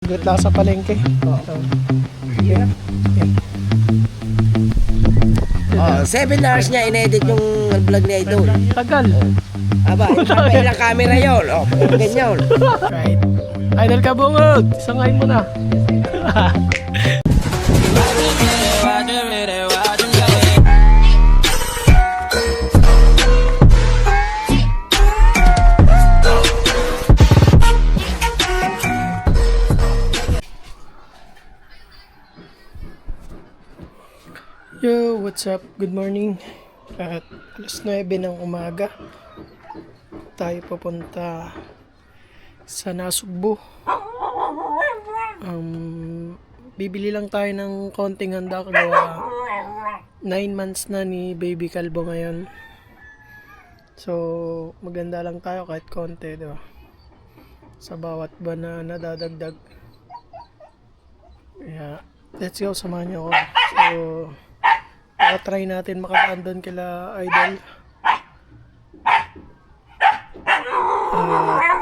Good lang sa palengke. Yeah. Oh, 7 hours niya inedit yung vlog ni Idol. Tagal. Aba, ilang camera yun. Oh, ganyan. Right. Idol ka bungod. Isangayin mo na. Yo, what's up? Good morning. At alas 9 ng umaga, tayo pupunta sa Nasugbu. Bibili lang tayo ng konting handa kagawa 9 months na ni Baby Kalbo ngayon. So, maganda lang tayo kahit konti, di ba? Sa bawat buwan na nadadagdag. Yeah, let's go, samahan niyo ako. So, try natin makadaan doon kila Idol.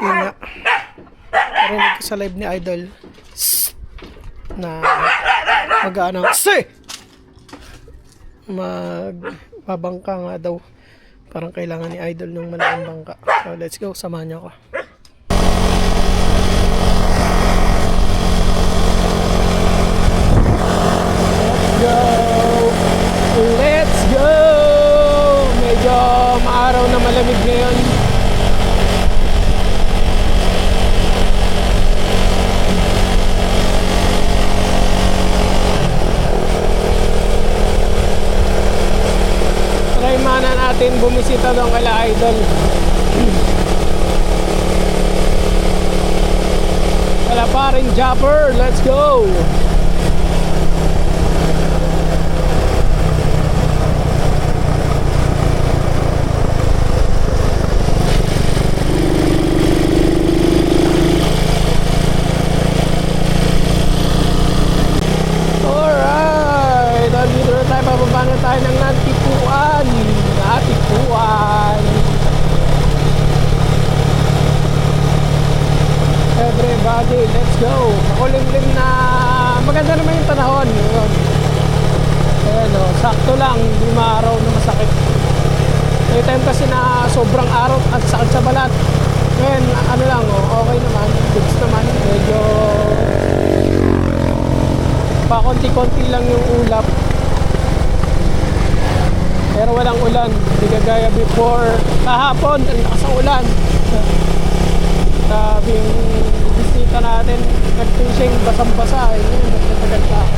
Yun nga. Narinig ko sa live ni Idol na mag-announce magbabangka nga daw. Parang kailangan ni Idol ng malaking bangka. So, let's go. Samahan niyo ako. Let's go! Medyo maaraw na malamig ngayon. Try mana natin bumisita doon kala Idol. Wala pa rin Japper. Let's go! Bababa na tayo ng Natipuan. Everybody, let's go. Makulimlim na. Maganda naman yung panahon. Ayan o, sakto lang. Hindi maaraw na masakit. May time kasi na sobrang araw at sakit sa balat. Ngayon, ano lang o, okay naman. Goods naman. Medyo pa konti-konti lang yung ulap. Pero walang ulan, hindi kagaya before. Kahapon, ang lakas ang ulan. Sabi yung bisita natin, nag-fishing, basang-basa. Ayun, nagtatagal.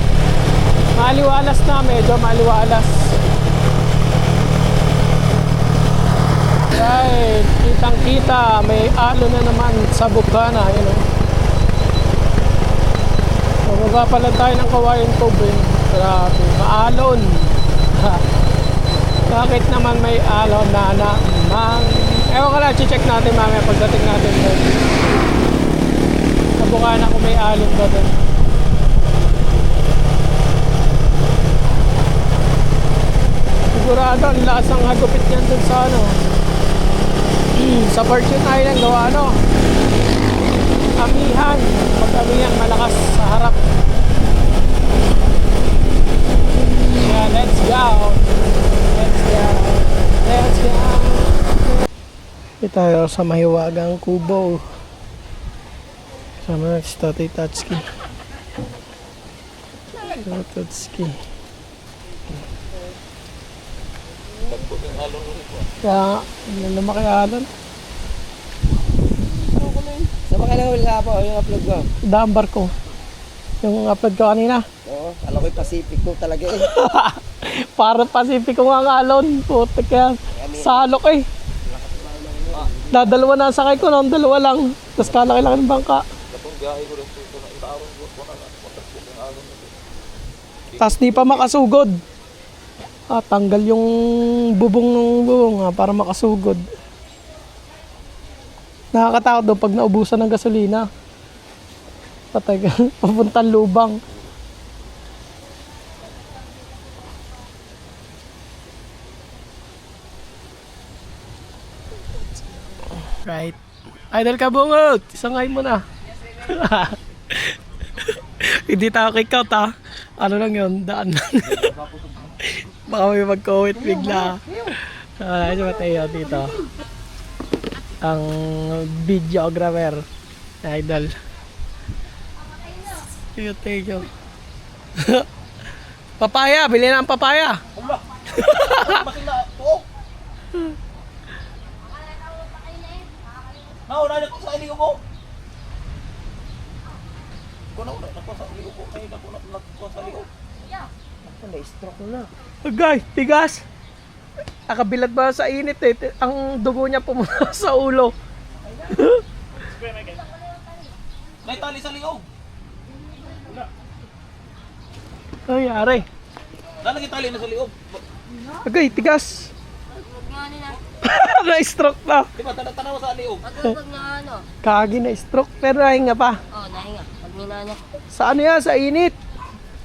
Maliwalas na, medyo maliwalas. Right, kitang-kita, may alo na naman sa Bukana. Ayun, Bumaba pala tayo ng Kawayan Cove. Grabe, maalon. Bakit naman may alon na ewan ko lang, check natin mamaya pagdating natin doon. Nabukaan ako may alon ba doon. Sigurado ang lasang hagupit yan doon sa sa Fortune Island gawa amihan. Pag amihan malakas sa harap. Yeah, let's go. Let's go. Ito tayo sa mahiwagang kubo. Sama si Tatay Tatsuki. Kaya, lumaki alon. Sa mga lang nga po, yung upload ko. Dambar ko. Yung upload ko kanina. Oo, alam ko yung Pacific ko talaga eh. Para Pacific ko nga alon. Putik yan. Salok eh. Dadalawa na sakay ko, noong dalawa lang. Tapos kalaki-laki ng bangka. Tapos di pa makasugod. Tanggal yung bubong ng bubong para makasugod. Nakakatakot doon pag naubusan ng gasolina. Patay ka, papuntang lubang. Right. Idol ka bungod! Isangay mo na. Hindi tayo kick out ha. Ano lang yun, daan lang. Baka may mag-comment bigla. Si Mateo dito. Ang videographer. Idol. Thank you. Papaya, bili na ang papaya. Nauna ko sa iligo mo. Kuno na ko sa iligo ko. Ay nako sa iligo. Na-stroke na. Guys, tigas. Nakabilad ba sa init eh. Ang dugo niya pumunta sa ulo. May tali sa liog. Ano nangyari? Lalagay tali na sa liog. Okay, tigas. Na-stroke na. Di ba tanaw sa liog? Pag na ano? Kagi na-stroke pero nahinga pa. Oh, nahinga. Pag minana. Sa ano yan? Sa init.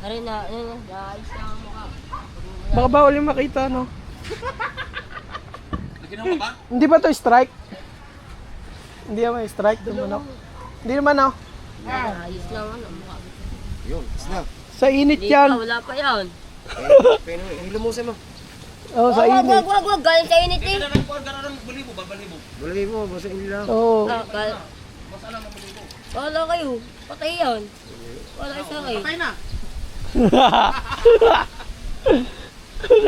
Hari na, ano, naayos na ang mukha. Baka bawal yung makita, no? Lagyan mo ba? Hindi ba to strike? Hindi naman strike. Hindi naman, no? Naayos na ang mukha. Yun, snap. Sa init Hindi yan. pa, wala pa yan. Pero hilumusin mo. Oh, sa Wag, init. wag, galing sa init eh. Ganun kuan ganun balibo ba balibo. Bulay mo, basta hindi lang. Oo. Ah, wala kayo. Patay yan. Wala kayo sa akin. Patay na.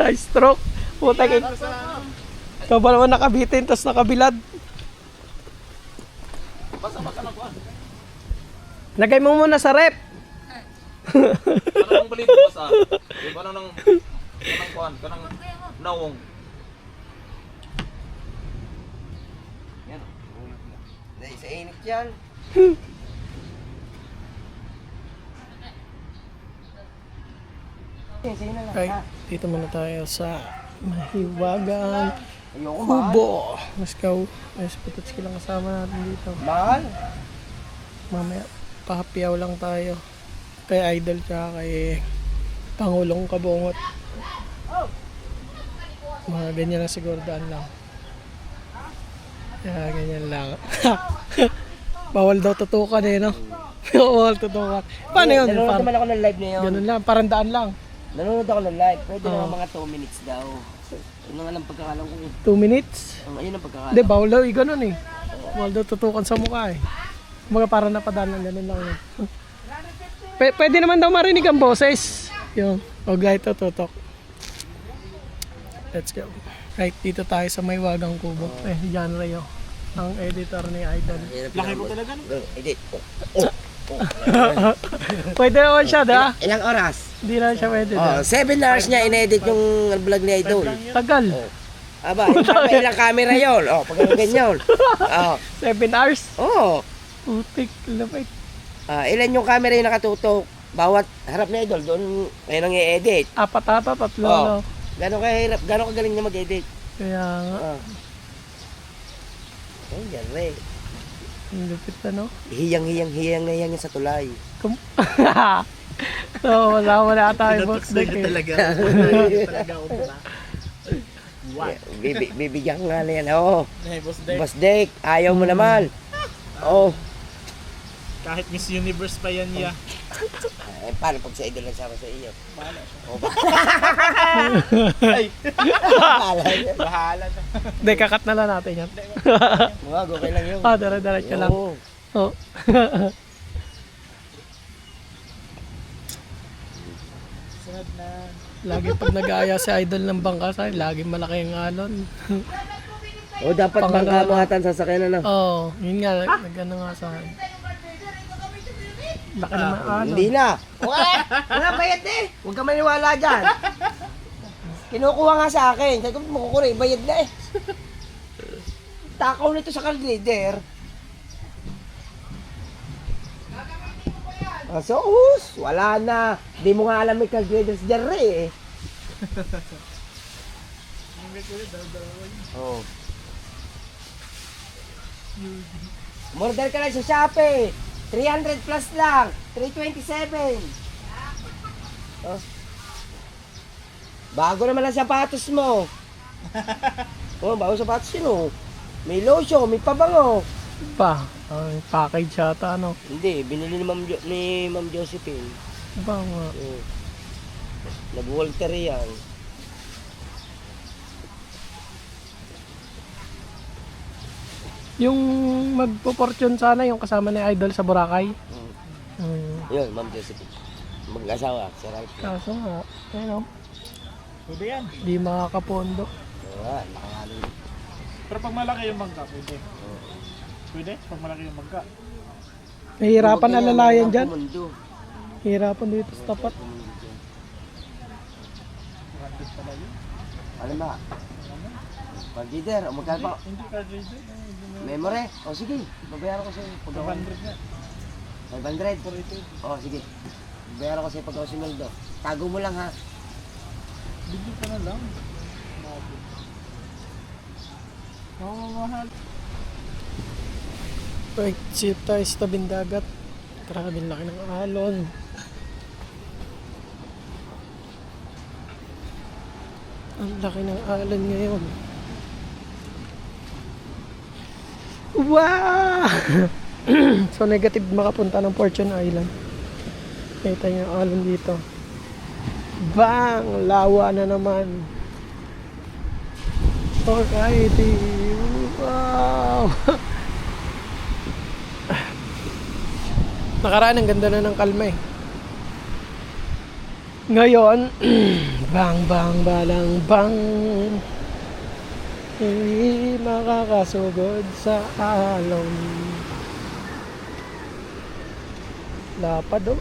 Na-stroke. Puta kay. Ikaw ba naman nakabitin tapos nakabilad? Basta na kuan. Lagay mo muna sa rep. Kanang balibo basta. Di ba nang kuan kanang nawong. Yan. Dahil sa init yan. Okay, dito muna tayo sa Mahiwagang Ayoko mahal. Kubo. Let's go. May Sputotski lang kasama natin dito. Mahal? Mamaya, pahapiyaw lang tayo. Kay Idol tsaka kay Pangulong Kabungot. Mga ganyan lang siguro, daan lang. Kaya ganyan lang. Bawal daw tutukan eh, no? Bawal tutukan. Paano yun? Nanonood naman ako ng live na yun. Ganun lang, parang daan lang. Nanonood ako ng live. Pwede Oo. naman mga 2 minutes daw. Yun ang alam pagkakalam ko eh. 2 minutes? Ayun ang pagkakalam. Hindi, bawal daw ganun eh. Bawal daw tutukan sa mukha eh. Mga parang napadaan lang, ganun lang yun. Pwede naman daw marinig ang boses. Yung, huwag lang ito tutok. Let's go. Right, dito tayo sa Mahiwagang Kubo. John Rayo, ang editor ni Idol. Laki mo talaga no? Edit. Pwede naman siya, da? Ilang oras? Hindi na siya pwede, da? 7 hours niya in-edit yung vlog ni Idol. Tagal. Aba, ilang camera yun. Pag ganyan. 7 hours. Oo. Putik, lapit. Ilan yung camera yung nakatutok? Bawat harap ni Idol, doon ngayon ang i-edit. 4 ata, 3. Oo. No? Gano'ng kahirap, gano'ng kagaling niya mag-edit. Kaya nga, Oh, yan rin. ang lupit ano? Hiyang sa tulay. So, wala tayo boss deck eh. Bibigyan ko nga na yan. Boss Dick, ayaw mo naman. Kahit Miss Universe pa yan niya. Paano pag sa Idol nagsama sa iyo? Bahala na. Hindi, kakat na lang natin yan. Wag, okay lang yun. Dara-diretso lang. Oo. Oh. Sunod na. Lagi pag nag-aaya si Idol ng bangka sa lagi malaki ang alon. Dapat Pangalawa. bangkamatan sasakyan na. Yun nga, nag-ano nga sa akin. Laki naman ang alon. Hindi na. Wala bayad eh. Huwag ka maniwala dyan. Kinukuha nga sa akin. Sabi ko, makukuha bayad na eh. Takaw nito sa kaldider. So, wala na. Di mo nga alam may kaldider sa dyan eh. Oh. Order ka lang sa Shopee. 300 plus lang. 327. Oh. Bago naman ang sapatos mo. Bago sapatos yun oh. May lotion, may pabango. Pa, package yata, ano. Hindi, binili ni Ma'am Josephine. Ba nga. Nag-Walter yan. Yung magpo-fortune sana, yung kasama ni Idol sa Boracay. Yun, Ma'am Josephine. Mag-asawa, si Ralph. Kaso nga, ayun, Pwede yan. di makakapondo. Nakangalo. Pero pag malaki yung mangga, pwede. Pwede? Pag malaki yung mangga. Nahihirapan alalayan dyan. Mundo. Hirapan dito sa tapat. Ano ba? Pag-leader, o magkano pa? Hindi ka reader. Memory? O sige, babayaran ko sa'yo. 200 na. 500? O sige. Bayaran ko sa'yo pag ako sinuldo. Tago mo lang ha. Bigyan ka na lang. Mamamahal. Right, sit tayo sa tabing dagat. Grabe laki ng alon. Ang laki ng alon ngayon. Wow! So negative makapunta ng Fortune Island. Kita niyo ang alon dito. Bang! Lawa na naman. Alrighty. Wow! Nakaraan ang ganda na ng kalma eh. Ngayon, bang bang balang bang. Hindi makakasugod sa alon. Lapad oh.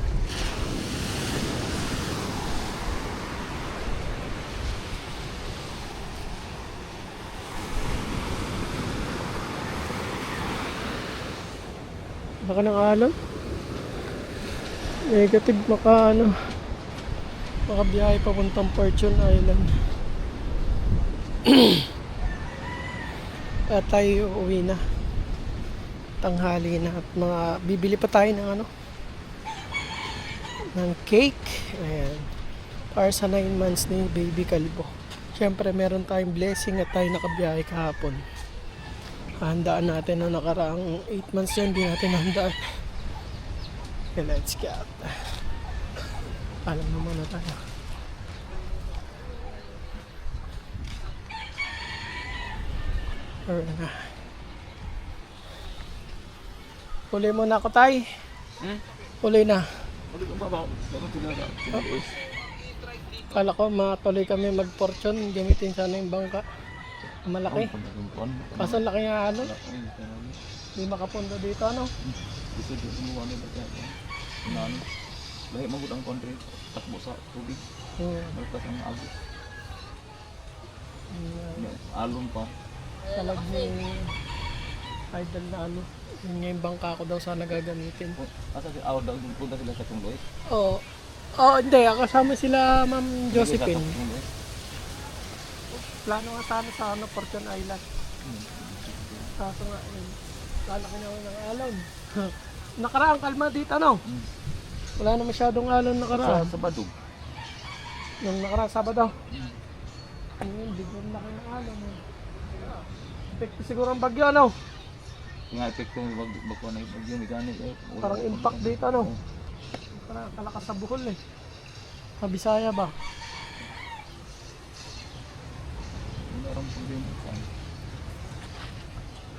Baka ng alon. Negative makabiyahe papuntang Fortune Island. At tayo uuwi na. Tanghali na at bibili pa tayo ng ng cake. Ayan. Para sa 9 months ni Baby Kalbo. Siyempre meron tayong blessing at tayo nakabiyahe kahapon. Handaan natin na nakaraang 8 months yan, hindi natin handaan. Okay, let's get. Alam naman na tayo. Or na. Huli mo na ako, tay. Huli na. Ulit ang babaw. Bakit tinara? Kala ko matuloy kami mag-fortune. Gamitin sana yung bangka. Malaki. Kaso laki nga Hindi makapundo dito, ano? Gusto din mo ano ba kaya? Ano? Lahi magud ang country. Takbo sa tubig. Malkas ang agos. Alon pa. Talag ni Idol na yun nga yung bangka ko daw sana gagamitin. Asa si Aw daw punta sila sa Tungloy. Oo. Hindi. Kasama sila Ma'am Josephine. Plano nga sana sa Fortune Island. Kaso nga, lalaki na ng alon. Nakaraang kalma dito, ano? Wala na masyadong alon nakaraan. Sa Badug. Yung nakaraang Sabado. Ngayon, bigyan laki ng alon. Epekto siguro ang bagyo, ano? Nga epekto ng bagyo na bagyo ni gani. Parang impact dito, ano? Parang kalakas sa Bohol, eh. Sa Bisaya ba? Meron problema sa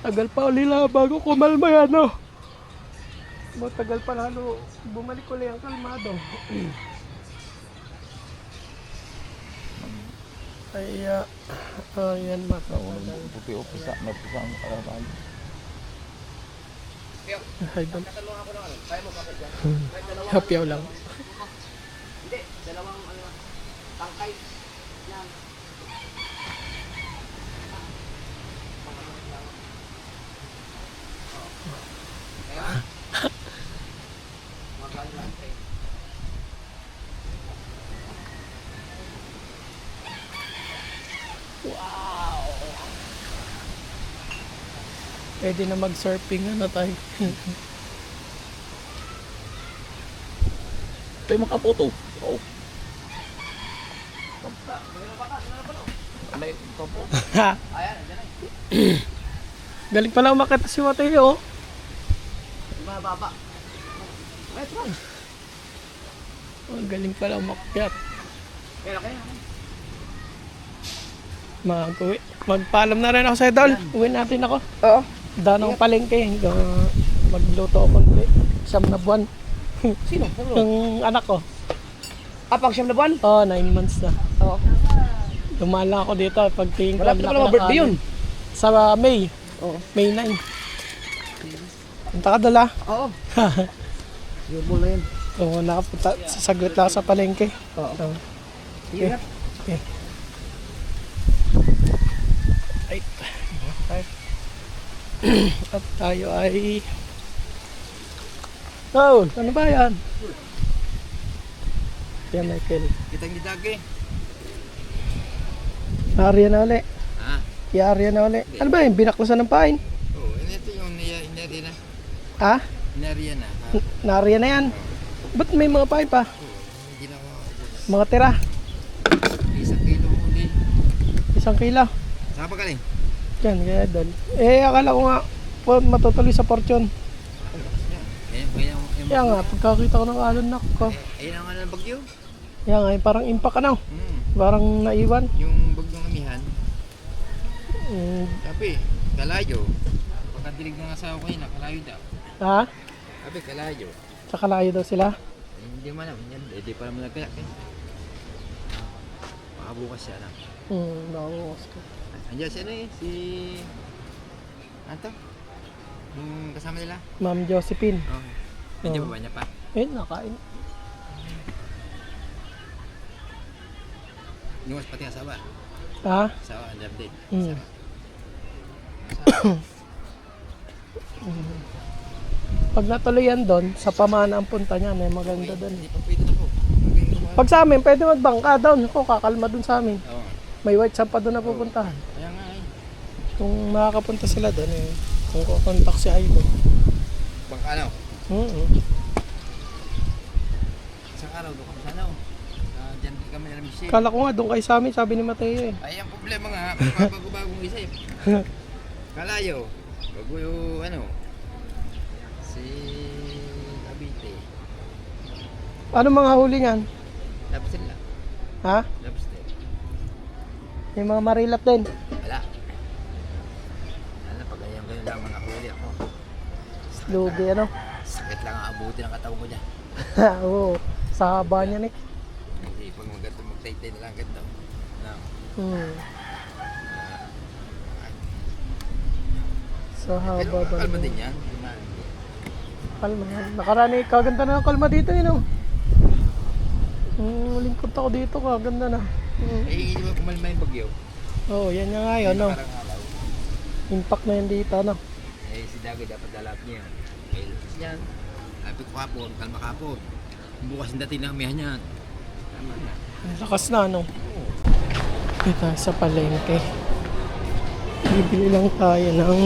Tagal pa ulila bago kumalma yan, no? Matagal pa lalo bumalik ulit ang kalmado. Ay, yan matawalan. puti o pisa na pisa ang araw. Ay, doon. Hapyaw lang. Hindi, dalawang tangkay. Yan. Pwede na mag-surfing na tayo. Tayo makapoto. Oo. Ano yung kapo? Galing pala umakit si Mateo. Mababa. Right, right. Oh, galing pala umakyat. Kaya kaya. Mag-uwi. Magpaalam na rin ako sa idol. Uwi natin ako. Oo. Daan ako palengke. Magluto ako konti. 9 na buwan. Sino? Yung anak ko. Pang 9 na buwan? Oh, 9 months na. Oo. Lumala ako dito. Pagtingin ko. Malapit ang na laki ng birthday kanin. yun. Sa May. Oo. May 9. Punta ka dala. Oo. Yun mo na yun. Oo, nakapunta. Sasaglit lang sa palengke. Oo. So, Sige na. okay. Ay. At tayo ay... Oh, ano ba yan? Yan, Michael. Kitang gidagi. Arya na uli. Ah, Iarya na uli. Ano ba yun? Binaklasan ng pain? oh, ito yung inari na. Ha? Inari na. Narya na yan. Ba't may mga pain pa? Hindi na ako. Mga tira. 1 kilo uli. 1 kilo. Saan pa galing? Yan, kaya doon. Eh, akala ko nga matutuloy sa Fortune. Kaya nga, pagkakita ko ng alon ko. Ayun ang ano ng bagyo. Kaya nga, parang impact ano. Parang naiwan. Yung bagyong amihan. Mm, Sabi, kalayo. Pagkadilig ng asawa ko yun, kalayo daw. ha? Sabi, kalayo. Sa kalayo daw sila. Hindi man alam. Hindi pa naman nagkayak eh. Baka bukas siya lang. Nakukas ko. Andiyan si ano eh, si... Ano to? Yung kasama nila? Ma'am Josephine. Okay. Nandiyan Oo. ba niya pa? Eh, nakain. Inuwas pati asawa. Ha? Asawa, andiyan din. Mm. Pag natuloyan doon, sa pamana ang punta niya, may maganda doon. Hindi pa pwede na po. Pag sa amin, pwede magbangka doon. Ako, kakalma doon sa amin. Oo. May white sand pa doon na pupuntahan. Kaya nga eh. Kung makakapunta sila doon, eh, kung kukontak si Aibo. Bangka ano? Isang araw doon kami sa ano. Diyan din kami alam siya. Kala ko nga doon kay sa amin, sabi ni Mateo eh. Ay, ang problema nga, magbabago-bagong isip. Kalayo. Bago yung ano. Si Cavite. Ano mga huli niyan? Tapos sila. Ha? Tapos din. May mga marilat din. Wala. Ano, pag ganyan lang mga huli ako. Lugi ano? Sakit lang ang abuti ng katawan ko dyan. Oo. Sa haba niya, Nick. Hindi, pag magtay-tay na lang ganito. No. Sa haba Pero ba? kalma din yan. Dumaan. Kalma yan. Nakarani, kaganda na ng kalma dito yun oh. Lingkod ako dito, kaganda na. Eh, hindi mo kumalma yung bagyo. Oo, yan nga ngayon, no? Parang alaw. Impact na yan dito, no? Eh, si Dago dapat lalap niya. Eh, lapis niyan. Lapit ko hapon, kalma kapon. Bukas yung dating ng amihan niyan. Tama na. Ang lakas na, no? Dito tayo sa palengke. Bibili lang tayo ng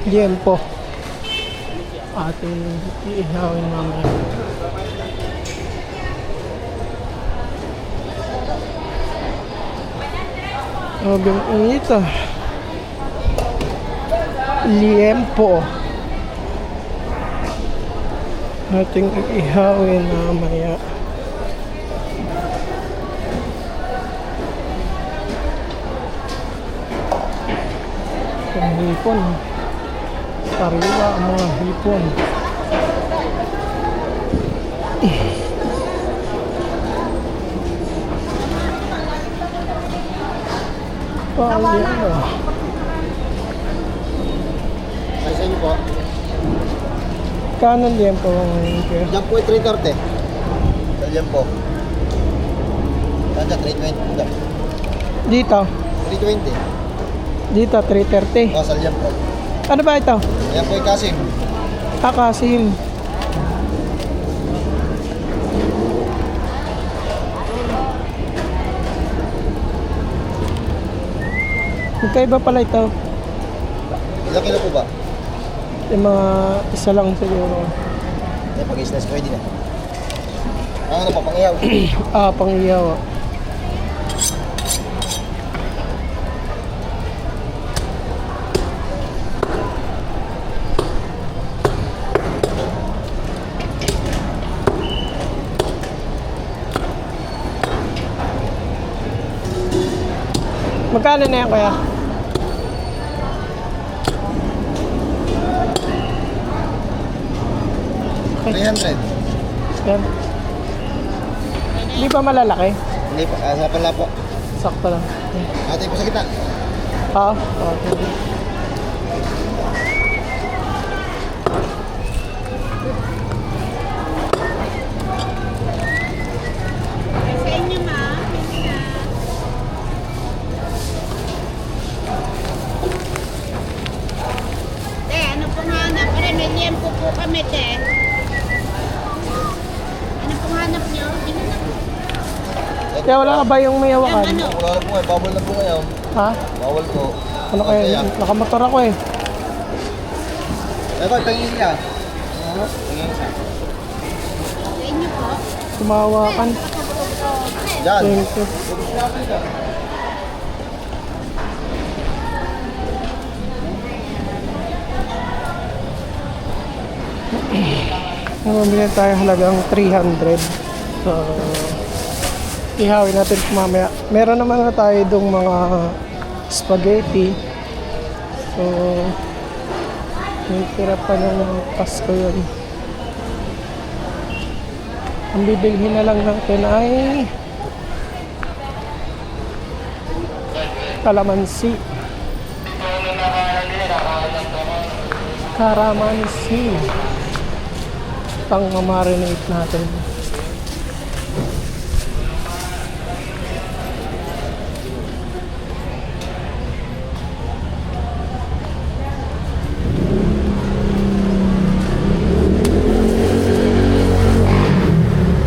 liempo. Ating iihawin mamaya. Grabe ang init ah. Liempo. Ating iihawin mamaya. Ang hipon. Sariwa ang mga hipon. Yan ah. Ay, sa inyo po. Kanan yan po ngayon kaya. Diyan po ay 330. Sa diyan po. Diyan 320. Dito. 320. Dito 330. O, sa diyan po. Ano ba ito? Diyan po ay Kasim. Akasim. Magkaiba pala ito. Ilang kilo po ba? Yung mga isa lang siguro. Yan, pag-islas pwede na. Ang ano pa, pang-ihaw. Pang-iyaw. Magkano na yan, kuya? Okay. 300. Yan. Hindi pa malalaki. Hindi pa, sa pala po. Sakto lang. Ate po sa kita. Ah, okay. Sa inyo, ma. Te, ano pong hanap? Para may liempo po kami, te. Ano pong hanap nyo? Ginanap po. Kaya wala ka ba yung may Yung hawakan? ano? Wala na po eh, bawal na po ngayon. Ha? Bawal po. Ano kaya? Nakamotor ako eh. Ito, pangin siya. Pangin siya. Sa inyo po. Tumawakan. Yan. Thank you. Mamili tayo halagang 300. So, ihawin natin mamaya. Meron naman na tayo itong mga spaghetti. So, may tira pa ng Pasko yun. Ang bibilhin na lang natin ay kalamansi. Karamansi. Pang marinate natin.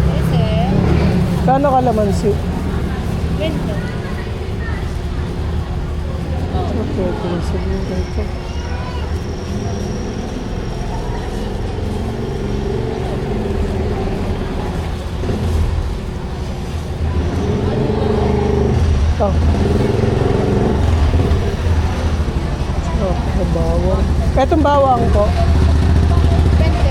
Kasi, Kano kalamansi? ganito. Okay, siguro ito. Ito. Oh, bawang. Itong bawang po. Ganito.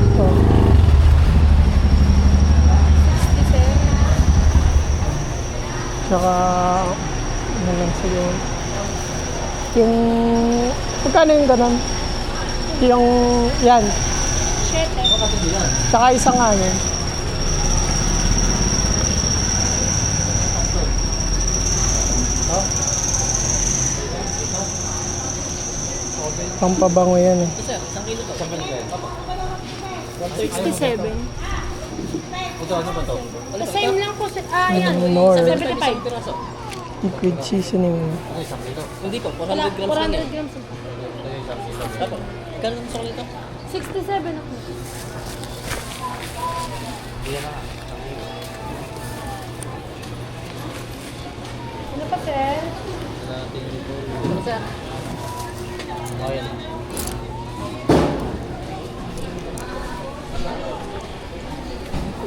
Ito. 67. Tsaka, ano lang siguro. Yung, magkano yung ganun? Yung, yan. Siyete. Tsaka isang ano. Pampabango yan eh. 67. Same lang po sa... yan. More. 75. Liquid seasoning. Wala, 400 grams. 67 ako. Ano pa, sir?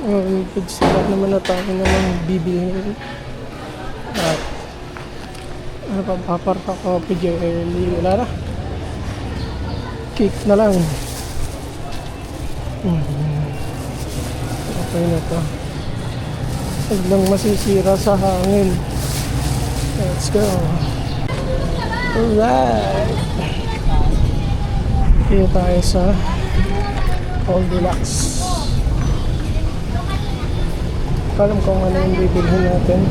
Liquid sila naman na tayo naman bibilhin. At ano pa, paparta coffee jelly. Wala na. Cake na lang. Okay na to. Biglang masisira sa hangin. Let's go. Alright. Kaya tayo sa All Deluxe. Alam kung ano yung bibilhin natin.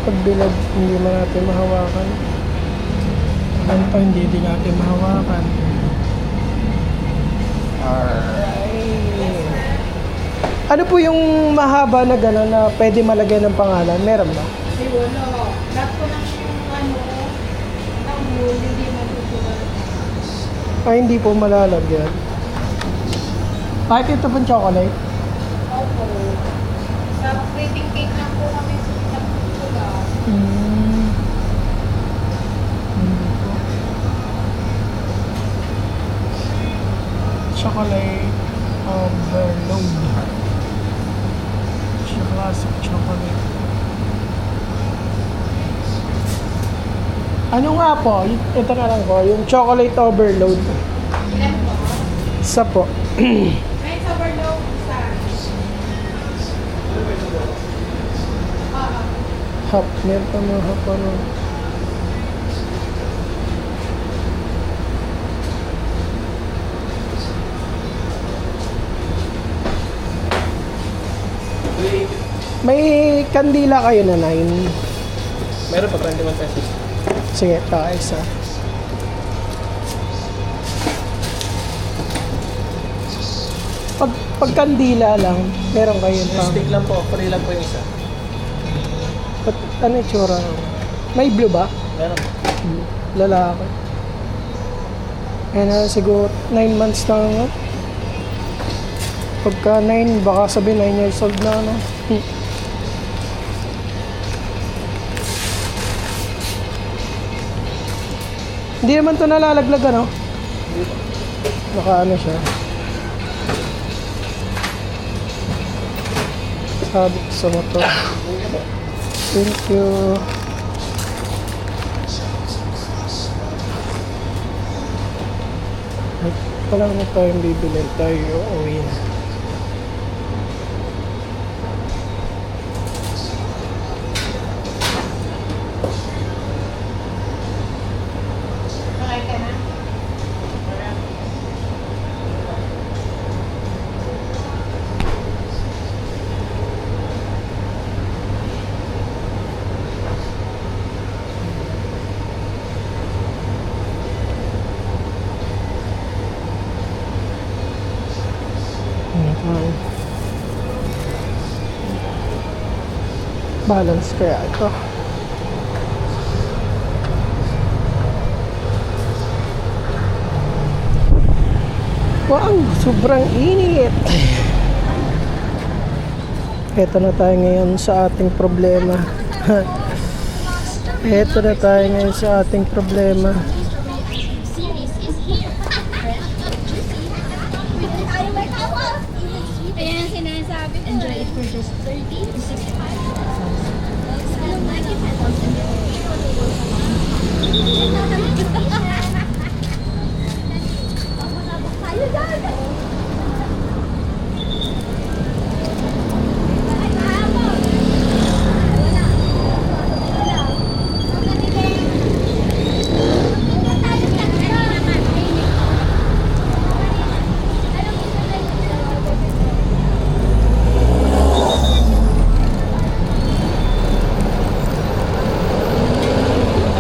Pagbilad, hindi man natin mahawakan. Ganito, hindi din natin mahawakan. Ano po yung mahaba na gano'n na pwede malagay ng pangalan? Meron ba? Ay, wala. Lahat ko ng ng mold, hindi matutunan. Ay, hindi po malalagyan. Kahit ito pong chocolate. Opo. Sa plating cake lang po kami nagtutunan. Chocolate overload. Classic chocolate. Ano nga po? Ito na lang po. Yung chocolate overload. Ilan po? Isa po. May overload sa... Hap. Meron pa mga hap ano. May kandila kayo na 9. Meron pa 21 pesos. Sige, isa. Pag kandila lang, meron kayo pa. Stick lang po, free lang po yung isa. Ano yung tsura? May blue ba? Meron. Lalaki. Ayun na, siguro 9 months na nga. Pagka 9, baka sabi 9 years old na, no? Hindi naman ito nalalaglag, ano? Naka ano siya. Sabi ko sa motor. Thank you. Ay, palang na tayong bibili tayo. Uwi na. Okay ka na? Balance kaya ito. Wow, sobrang init. Ito na tayo ngayon sa ating problema. Ito na tayo ngayon sa ating problema. Ayan ang sinasabi ko. Enjoy it for just 30 to 65.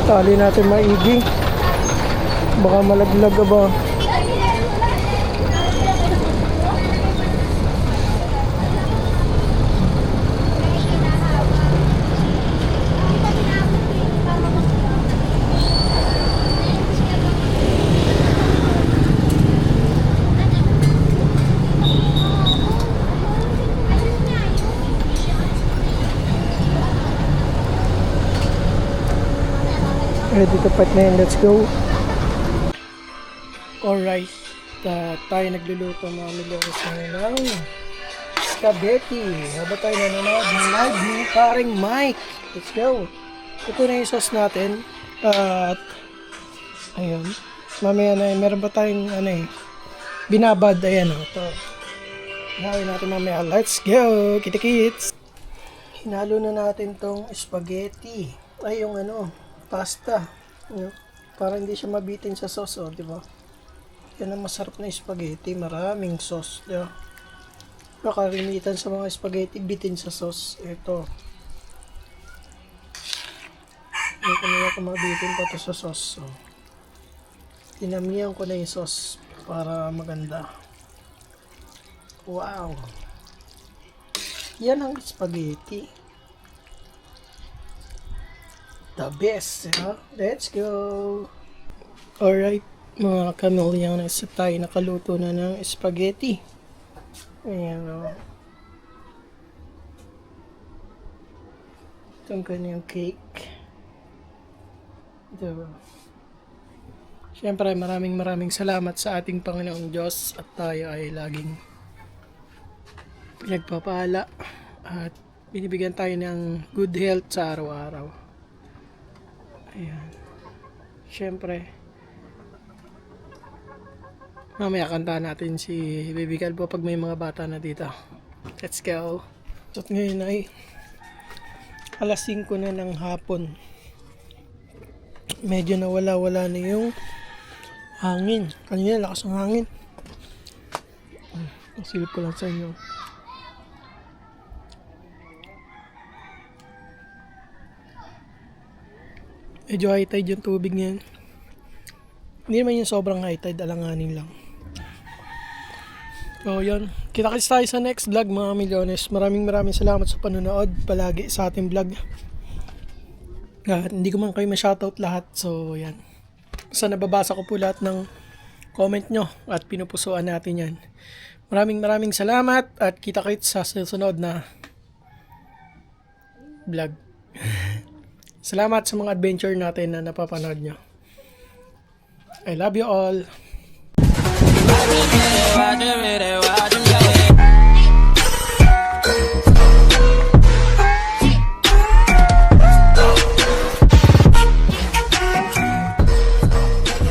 Tali natin maigi. Baka malaglag ba? Ready to fight na yun. Let's go. Alright. Tayo nagluluto mga milokos ng spaghetti. Habang tayo nanonood ng live ni paring Mike. Let's go. Ito na yung sauce natin. At ayun. Mamaya na meron pa tayong binabad. Ayan o. Ito. Hinalo natin mamaya. Let's go. Kita-kits. Hinalo na natin tong spaghetti. Ay yung pasta. Para hindi siya mabitin sa sauce, di ba? Yan ang masarap na spaghetti, maraming sauce, di ba? Nakarimitan sa mga spaghetti, bitin sa sauce. Ito. Hindi ko nila kung mabitin pa ito sa sauce. So, tinamihan ko na yung sauce para maganda. Wow! Yan ang spaghetti. The best, ha? Let's go! Alright, mga kamilyan, isa tayo nakaluto na ng spaghetti. Ayan, o. Itong kanyang cake. Ito. Siyempre, maraming salamat sa ating Panginoong Diyos at tayo ay laging pinagpapala at binibigyan tayo ng good health sa araw-araw. Ayan. Siyempre, mamaya kanta natin si Baby Calvo pag may mga bata na dito. Let's go. At ngayon ay alas 5 na ng hapon. Medyo nawala-wala na yung hangin. Kanina lakas ng hangin. Silip ko lang sa inyo. Medyo high tide yung tubig niyan. Hindi naman yung sobrang high tide, alanganin lang. So yun, kita-kits tayo sa next vlog mga milyones. Maraming salamat sa panonood palagi sa ating vlog. Hindi ko man kayo ma-shoutout lahat, so yan. Basta nababasa ko po lahat ng comment nyo at pinupusuan natin yan. Maraming salamat at kita-kits sa susunod na vlog. Salamat sa mga adventure natin na napapanood nyo. I love you all.